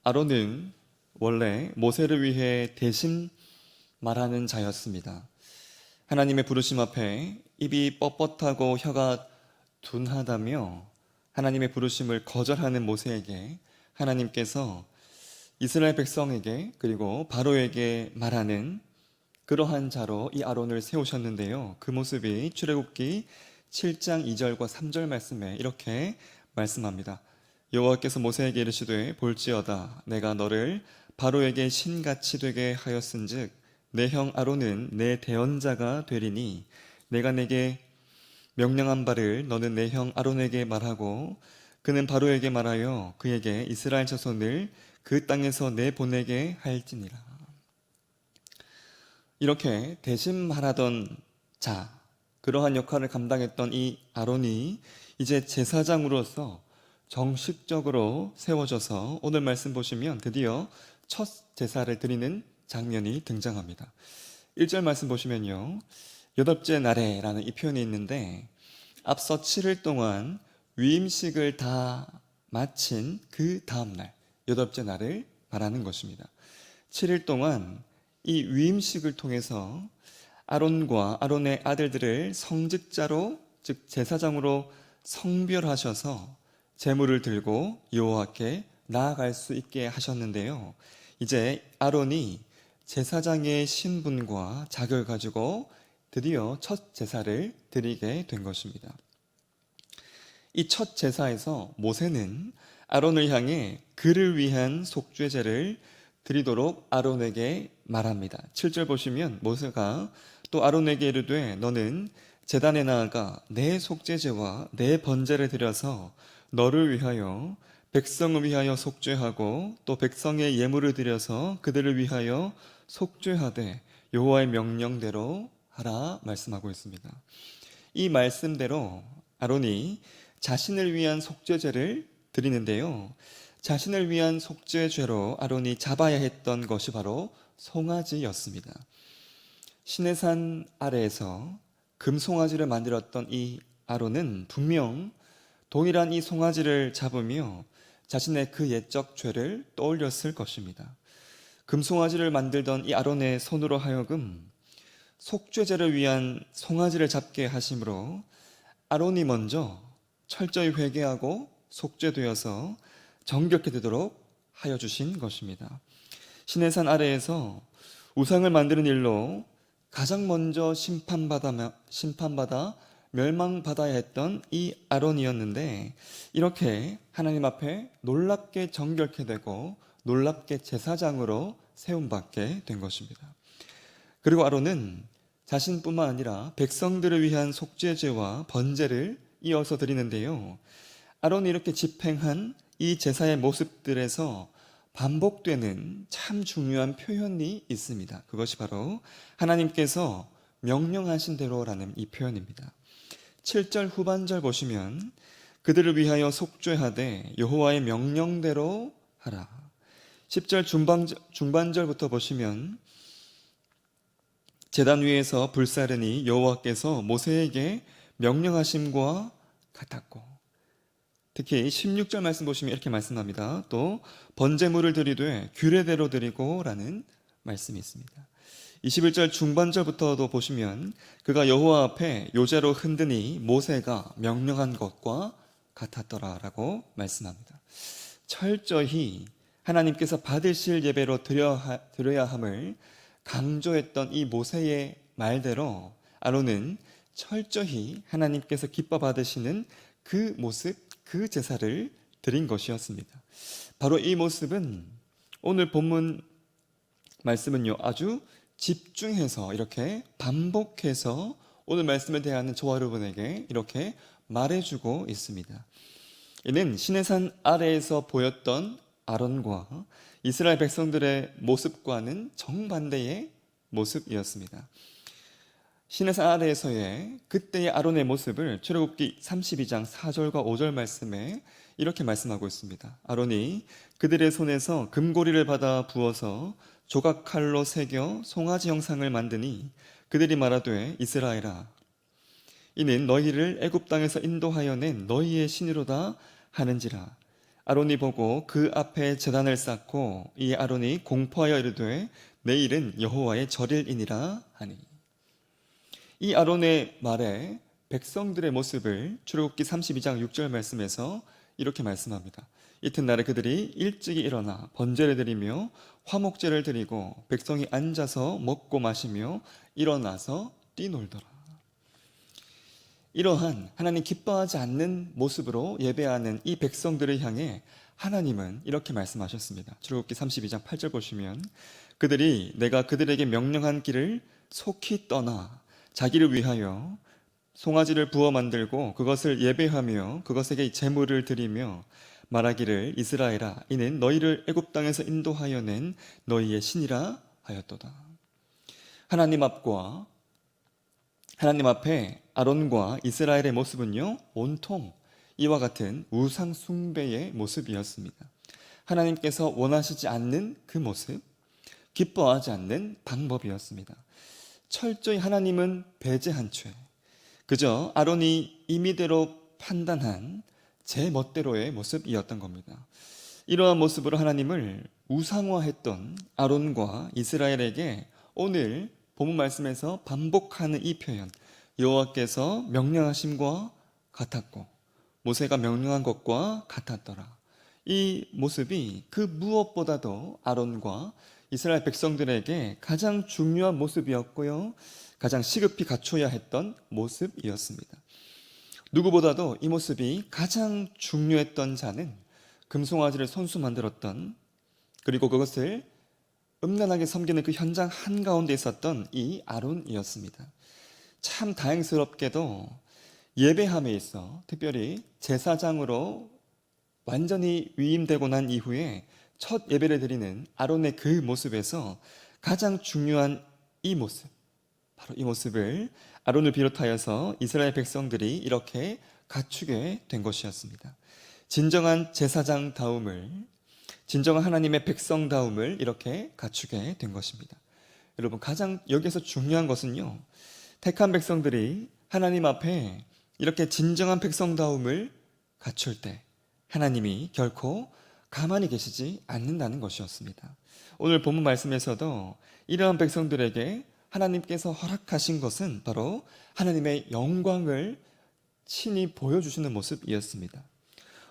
아론은 원래 모세를 위해 대신 말하는 자였습니다. 하나님의 부르심 앞에 입이 뻣뻣하고 혀가 둔하다며 하나님의 부르심을 거절하는 모세에게 하나님께서 이스라엘 백성에게 그리고 바로에게 말하는 그러한 자로 이 아론을 세우셨는데요. 그 모습이 출애굽기 7장 2절과 3절 말씀에 이렇게 말씀합니다. 여호와께서 모세에게 이르시되 볼지어다 내가 너를 바로에게 신같이 되게 하였은즉 내 형 아론은 내 대언자가 되리니 내가 내게 명령한 바를 너는 내 형 아론에게 말하고 그는 바로에게 말하여 그에게 이스라엘 자손을 그 땅에서 내보내게 할지니라. 이렇게 대신 말하던 자, 그러한 역할을 감당했던 이 아론이 이제 제사장으로서 정식적으로 세워져서 오늘 말씀 보시면 드디어 첫 제사를 드리는 장면이 등장합니다. 1절 말씀 보시면요. 8째 날에라는 이 표현이 있는데 앞서 7일 동안 위임식을 다 마친 그 다음날 8째 날을 말하는 것입니다. 7일 동안 이 위임식을 통해서 아론과 아론의 아들들을 성직자로 즉 제사장으로 성별하셔서 제물을 들고 여호와께 나아갈 수 있게 하셨는데요. 이제 아론이 제사장의 신분과 자격을 가지고 드디어 첫 제사를 드리게 된 것입니다. 이 첫 제사에서 모세는 아론을 향해 그를 위한 속죄제를 드리도록 아론에게 말합니다. 7절 보시면 모세가 또 아론에게 이르되 너는 제단에 나아가 내 속죄제와 내 번제를 드려서 너를 위하여 백성을 위하여 속죄하고 또 백성의 예물을 드려서 그들을 위하여 속죄하되 여호와의 명령대로 하라 말씀하고 있습니다. 이 말씀대로 아론이 자신을 위한 속죄제를 드리는데요. 자신을 위한 속죄죄로 아론이 잡아야 했던 것이 바로 송아지였습니다. 시내산 아래에서 금송아지를 만들었던 이 아론은 분명 동일한 이 송아지를 잡으며 자신의 그 옛적 죄를 떠올렸을 것입니다. 금송아지를 만들던 이 아론의 손으로 하여금 속죄제를 위한 송아지를 잡게 하심으로 아론이 먼저 철저히 회개하고 속죄되어서 정결케 되도록 하여 주신 것입니다. 시내산 아래에서 우상을 만드는 일로 가장 먼저 심판받아 멸망받아야 했던 이 아론이었는데 이렇게 하나님 앞에 놀랍게 정결케 되고 놀랍게 제사장으로 세움받게 된 것입니다. 그리고 아론은 자신뿐만 아니라 백성들을 위한 속죄제와 번제를 이어서 드리는데요. 아론이 이렇게 집행한 이 제사의 모습들에서 반복되는 참 중요한 표현이 있습니다. 그것이 바로 하나님께서 명령하신 대로라는 이 표현입니다. 7절 후반절 보시면 그들을 위하여 속죄하되 여호와의 명령대로 하라. 10절 중반절부터 보시면 제단 위에서 불사르니 여호와께서 모세에게 명령하심과 같았고 특히 16절 말씀 보시면 이렇게 말씀합니다. 또 번제물을 드리되 규례대로 드리고 라는 말씀이 있습니다. 21절 중반절부터도 보시면 그가 여호와 앞에 요제로 흔드니 모세가 명령한 것과 같았더라 라고 말씀합니다. 철저히 하나님께서 받으실 예배로 드려야 함을 강조했던 이 모세의 말대로 아론은 철저히 하나님께서 기뻐 받으시는 그 모습, 그 제사를 드린 것이었습니다. 바로 이 모습은 오늘 본문 말씀은요, 아주 집중해서 이렇게 반복해서 오늘 말씀에 대한 저와 여러분에게 이렇게 말해주고 있습니다. 이는 시내산 아래에서 보였던 아론과 이스라엘 백성들의 모습과는 정반대의 모습이었습니다. 시내산 아래에서의 그때의 아론의 모습을 출애굽기 32장 4절과 5절 말씀에 이렇게 말씀하고 있습니다. 아론이 그들의 손에서 금고리를 받아 부어서 조각칼로 새겨 송아지 형상을 만드니 그들이 말하되 이스라엘아 이는 너희를 애굽 땅에서 인도하여 낸 너희의 신이로다 하는지라. 아론이 보고 그 앞에 제단을 쌓고 이 아론이 공포하여 이르되 내일은 여호와의 절일이니라 하니. 이 아론의 말에 백성들의 모습을 출애굽기 32장 6절 말씀에서 이렇게 말씀합니다. 이튿날에 그들이 일찍이 일어나 번제를 드리며 화목제를 드리고 백성이 앉아서 먹고 마시며 일어나서 뛰놀더라. 이러한 하나님 기뻐하지 않는 모습으로 예배하는 이 백성들을 향해 하나님은 이렇게 말씀하셨습니다. 출애굽기 32장 8절 보시면 그들이 내가 그들에게 명령한 길을 속히 떠나 자기를 위하여 송아지를 부어 만들고 그것을 예배하며 그것에게 제물을 드리며 말하기를 이스라엘아 이는 너희를 애굽 땅에서 인도하여 낸 너희의 신이라 하였도다. 하나님 앞에 아론과 이스라엘의 모습은요 온통 이와 같은 우상 숭배의 모습이었습니다. 하나님께서 원하시지 않는 그 모습, 기뻐하지 않는 방법이었습니다. 철저히 하나님은 배제한 채 그저 아론이 임의대로 판단한 제 멋대로의 모습이었던 겁니다. 이러한 모습으로 하나님을 우상화했던 아론과 이스라엘에게 오늘 본문 말씀에서 반복하는 이 표현, 여호와께서 명령하심과 같았고 모세가 명령한 것과 같았더라. 이 모습이 그 무엇보다도 아론과 이스라엘 백성들에게 가장 중요한 모습이었고요. 가장 시급히 갖춰야 했던 모습이었습니다. 누구보다도 이 모습이 가장 중요했던 자는 금송아지를 손수 만들었던 그리고 그것을 음란하게 섬기는 그 현장 한가운데 있었던 이 아론이었습니다. 참 다행스럽게도 예배함에 있어 특별히 제사장으로 완전히 위임되고 난 이후에 첫 예배를 드리는 아론의 그 모습에서 가장 중요한 이 모습, 바로 이 모습을 아론을 비롯하여서 이스라엘 백성들이 이렇게 갖추게 된 것이었습니다. 진정한 제사장다움을, 진정한 하나님의 백성다움을 이렇게 갖추게 된 것입니다. 여러분, 가장 여기서 중요한 것은요, 택한 백성들이 하나님 앞에 이렇게 진정한 백성다움을 갖출 때 하나님이 결코 가만히 계시지 않는다는 것이었습니다. 오늘 본문 말씀에서도 이러한 백성들에게 하나님께서 허락하신 것은 바로 하나님의 영광을 친히 보여주시는 모습이었습니다.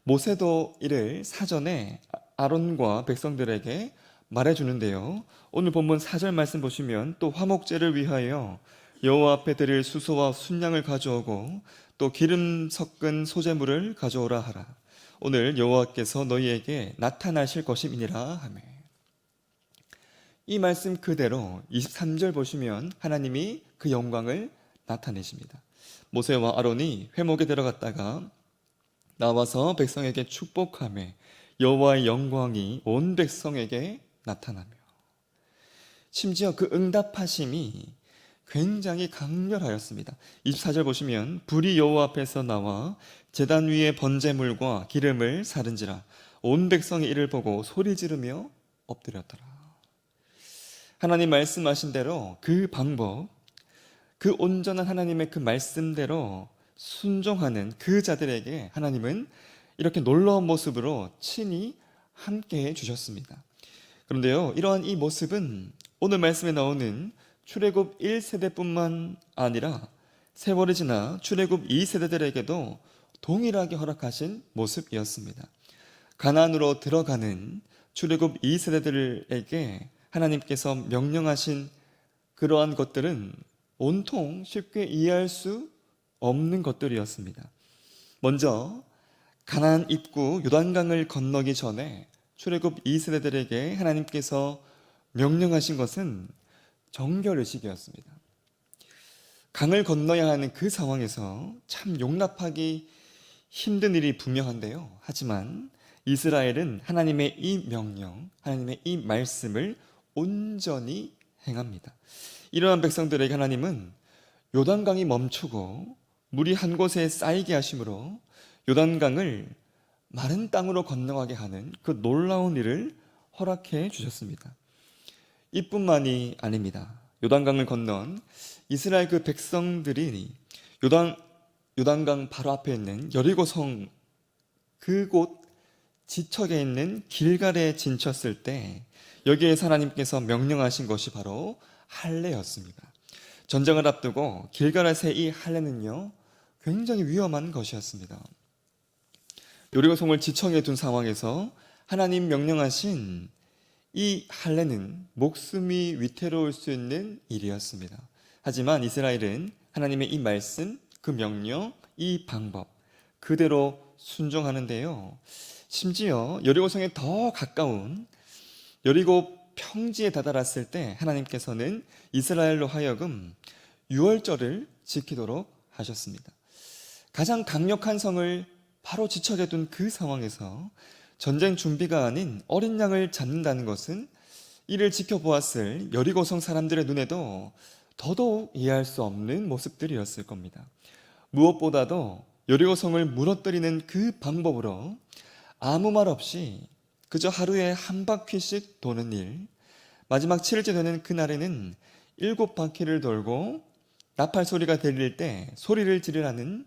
모세도 이를 사전에 아론과 백성들에게 말해주는데요. 오늘 본문 4절 말씀 보시면 또 화목제를 위하여 여호와 앞에 드릴 수소와 순양을 가져오고 또 기름 섞은 소제물을 가져오라 하라. 오늘 여호와께서 너희에게 나타나실 것임이니라 하매. 이 말씀 그대로 23절 보시면 하나님이 그 영광을 나타내십니다. 모세와 아론이 회목에 들어갔다가 나와서 백성에게 축복하며 여호와의 영광이 온 백성에게 나타나며 심지어 그 응답하심이 굉장히 강렬하였습니다. 24절 보시면 불이 여호와 앞에서 나와 제단 위에 번제물과 기름을 사른지라 온 백성이 이를 보고 소리 지르며 엎드렸더라. 하나님 말씀하신 대로 그 방법, 그 온전한 하나님의 그 말씀대로 순종하는 그 자들에게 하나님은 이렇게 놀라운 모습으로 친히 함께해 주셨습니다. 그런데요, 이러한 이 모습은 오늘 말씀에 나오는 출애굽 1세대뿐만 아니라 세월이 지나 출애굽 2세대들에게도 동일하게 허락하신 모습이었습니다. 가나안으로 들어가는 출애굽 2세대들에게 하나님께서 명령하신 그러한 것들은 온통 쉽게 이해할 수 없는 것들이었습니다. 먼저 가나안 입구 요단강을 건너기 전에 출애굽 2세대들에게 하나님께서 명령하신 것은 정결의식이었습니다. 강을 건너야 하는 그 상황에서 참 용납하기 힘든 일이 분명한데요. 하지만 이스라엘은 하나님의 이 명령, 하나님의 이 말씀을 온전히 행합니다. 이러한 백성들에게 하나님은 요단강이 멈추고 물이 한 곳에 쌓이게 하심으로 요단강을 마른 땅으로 건너가게 하는 그 놀라운 일을 허락해 주셨습니다. 이뿐만이 아닙니다. 요단강을 건넌 이스라엘 그 백성들이 요단강 바로 앞에 있는 여리고성 그곳 지척에 있는 길갈에 진쳤을 때 여기에서 하나님께서 명령하신 것이 바로 할례였습니다. 전쟁을 앞두고 길갈에서의 이 할례는요, 굉장히 위험한 것이었습니다. 여리고성을 지청해 둔 상황에서 하나님 명령하신 이 할례는 목숨이 위태로울 수 있는 일이었습니다. 하지만 이스라엘은 하나님의 이 말씀, 그 명령, 이 방법 그대로 순종하는데요. 심지어 여리고성에 더 가까운 여리고 평지에 다다랐을 때 하나님께서는 이스라엘로 하여금 유월절을 지키도록 하셨습니다. 가장 강력한 성을 바로 지척에 둔 그 상황에서 전쟁 준비가 아닌 어린 양을 잡는다는 것은 이를 지켜보았을 여리고성 사람들의 눈에도 더더욱 이해할 수 없는 모습들이었을 겁니다. 무엇보다도 여리고성을 무너뜨리는 그 방법으로 아무 말 없이 그저 하루에 한 바퀴씩 도는 일, 마지막 7일째 되는 그날에는 7바퀴를 돌고 나팔 소리가 들릴 때 소리를 지르라는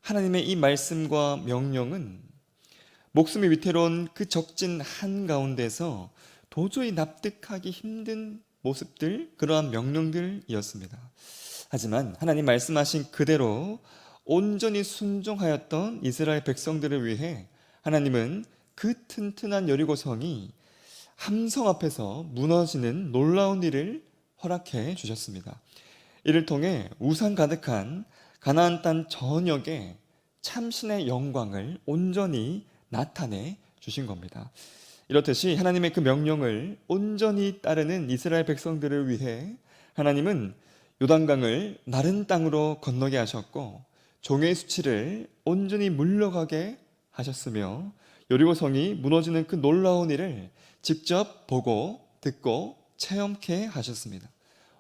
하나님의 이 말씀과 명령은 목숨이 위태로운 그 적진 한가운데서 도저히 납득하기 힘든 모습들, 그러한 명령들이었습니다. 하지만 하나님 말씀하신 그대로 온전히 순종하였던 이스라엘 백성들을 위해 하나님은 그 튼튼한 여리고성이 함성 앞에서 무너지는 놀라운 일을 허락해 주셨습니다. 이를 통해 우상 가득한 가나안 땅 전역에 참신의 영광을 온전히 나타내 주신 겁니다. 이렇듯이 하나님의 그 명령을 온전히 따르는 이스라엘 백성들을 위해 하나님은 요단강을 마른 땅으로 건너게 하셨고 종의 수치를 온전히 물러가게 하셨으며 여리고성이 무너지는 그 놀라운 일을 직접 보고 듣고 체험케 하셨습니다.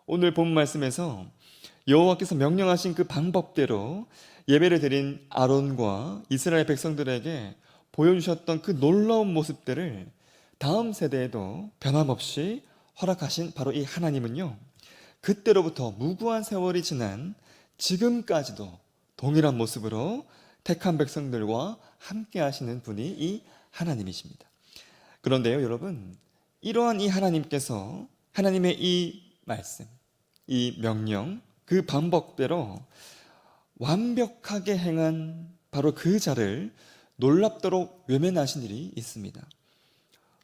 오늘 본 말씀에서 여호와께서 명령하신 그 방법대로 예배를 드린 아론과 이스라엘 백성들에게 보여주셨던 그 놀라운 모습들을 다음 세대에도 변함없이 허락하신 바로 이 하나님은요, 그때로부터 무구한 세월이 지난 지금까지도 동일한 모습으로 택한 백성들과 함께 하시는 분이 이 하나님이십니다. 그런데요, 여러분, 이러한 이 하나님께서 하나님의 이 말씀, 이 명령, 그 방법대로 완벽하게 행한 바로 그 자를 놀랍도록 외면하신 일이 있습니다.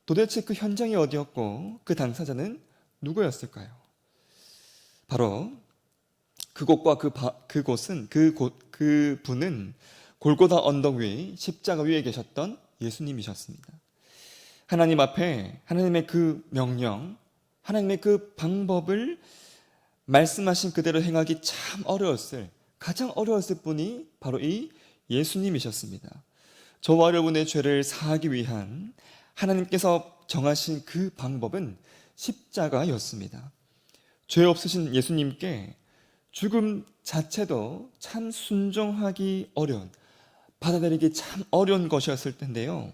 도대체 그 현장이 어디였고 그 당사자는 누구였을까요? 바로 그곳과 그곳은 그분은 골고다 언덕 위 십자가 위에 계셨던 예수님이셨습니다. 하나님 앞에 하나님의 그 명령, 하나님의 그 방법을 말씀하신 그대로 행하기 참 가장 어려웠을 분이 바로 이 예수님이셨습니다. 저와 여러분의 죄를 사하기 위한 하나님께서 정하신 그 방법은 십자가였습니다. 죄 없으신 예수님께 죽음 자체도 참 순종하기 어려운, 받아들이기 참 어려운 것이었을 텐데요.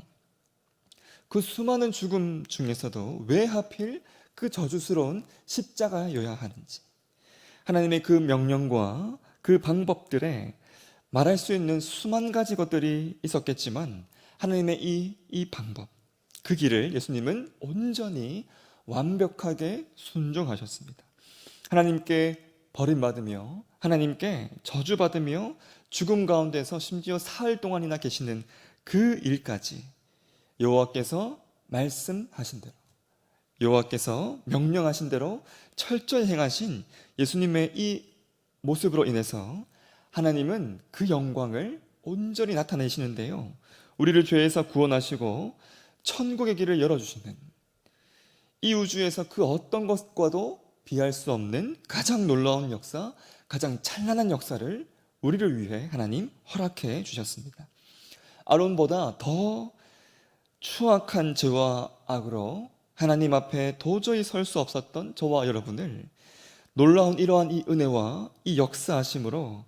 그 수많은 죽음 중에서도 왜 하필 그 저주스러운 십자가여야 하는지, 하나님의 그 명령과 그 방법들에 말할 수 있는 수만 가지 것들이 있었겠지만 하나님의 이 방법, 그 길을 예수님은 온전히 완벽하게 순종하셨습니다. 하나님께 버림받으며 하나님께 저주받으며 죽음 가운데서 심지어 사흘 동안이나 계시는 그 일까지 여호와께서 말씀하신 대로, 여호와께서 명령하신 대로 철저히 행하신 예수님의 이 모습으로 인해서 하나님은 그 영광을 온전히 나타내시는데요, 우리를 죄에서 구원하시고 천국의 길을 열어주시는, 이 우주에서 그 어떤 것과도 비할 수 없는 가장 놀라운 역사, 가장 찬란한 역사를 우리를 위해 하나님 허락해 주셨습니다. 아론보다 더 추악한 죄와 악으로 하나님 앞에 도저히 설 수 없었던 저와 여러분을 놀라운 이러한 이 은혜와 이 역사하심으로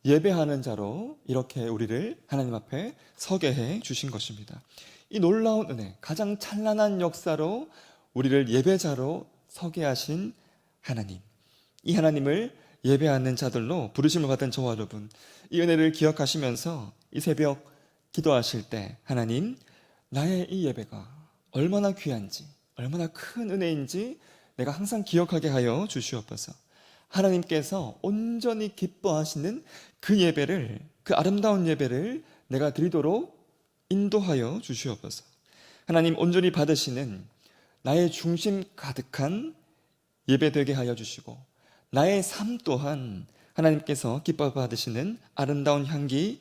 예배하는 자로 이렇게 우리를 하나님 앞에 서게 해 주신 것입니다. 이 놀라운 은혜, 가장 찬란한 역사로 우리를 예배자로 서게 하신 하나님, 이 하나님을 예배하는 자들로 부르심을 받은 저와 여러분, 이 은혜를 기억하시면서 이 새벽 기도하실 때 하나님, 나의 이 예배가 얼마나 귀한지, 얼마나 큰 은혜인지 내가 항상 기억하게 하여 주시옵소서. 하나님께서 온전히 기뻐하시는 그 예배를, 그 아름다운 예배를 내가 드리도록 인도하여 주시옵소서. 하나님 온전히 받으시는 나의 중심 가득한 예배 되게 하여 주시고, 나의 삶 또한 하나님께서 기뻐 받으시는 아름다운 향기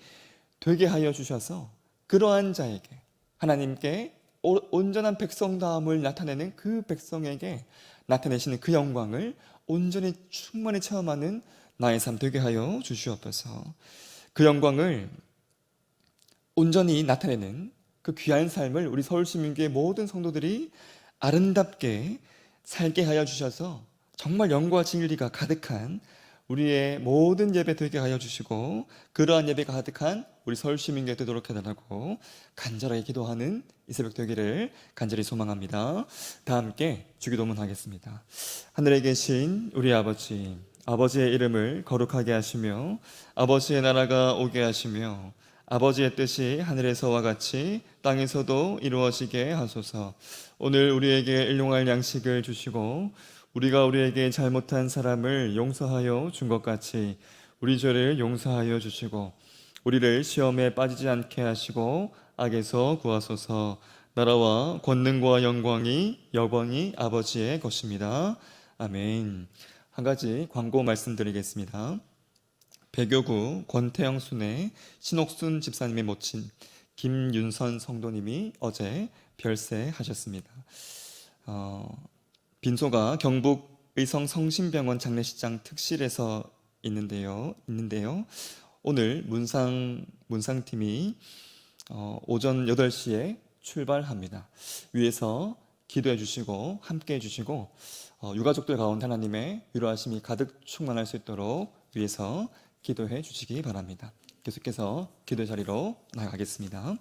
되게 하여 주셔서 그러한 자에게, 하나님께 온전한 백성다움을 나타내는 그 백성에게 나타내시는 그 영광을 온전히 충만히 체험하는 나의 삶 되게 하여 주시옵소서. 그 영광을 온전히 나타내는 그 귀한 삶을 우리 서울시민교회 모든 성도들이 아름답게 살게 하여 주셔서 정말 영과 진리가 가득한 우리의 모든 예배 되게 하여 주시고, 그러한 예배가 가득한 우리 서울시민교회 되도록 해달라고 간절하게 기도하는 이 새벽 되기를 간절히 소망합니다. 다 함께 주기도문 하겠습니다. 하늘에 계신 우리 아버지, 아버지의 이름을 거룩하게 하시며 아버지의 나라가 오게 하시며 아버지의 뜻이 하늘에서와 같이 땅에서도 이루어지게 하소서. 오늘 우리에게 일용할 양식을 주시고 우리가 우리에게 잘못한 사람을 용서하여 준 것 같이 우리 죄를 용서하여 주시고 우리를 시험에 빠지지 않게 하시고 악에서 구하소서. 나라와 권능과 영광이 영원히 아버지의 것입니다. 아멘. 한 가지 광고 말씀드리겠습니다. 배교구 권태영 순의 신옥순 집사님의 모친 김윤선 성도님이 어제 별세하셨습니다. 빈소가 경북 의성 성심병원 장례식장 특실에서 있는데요. 오늘 문상팀이 오전 8시에 출발합니다. 위에서 기도해 주시고 함께 해 주시고 유가족들 가운데 하나님의 위로하심이 가득 충만할 수 있도록 위에서 기도해 주시기 바랍니다. 계속해서 기도의 자리로 나가겠습니다.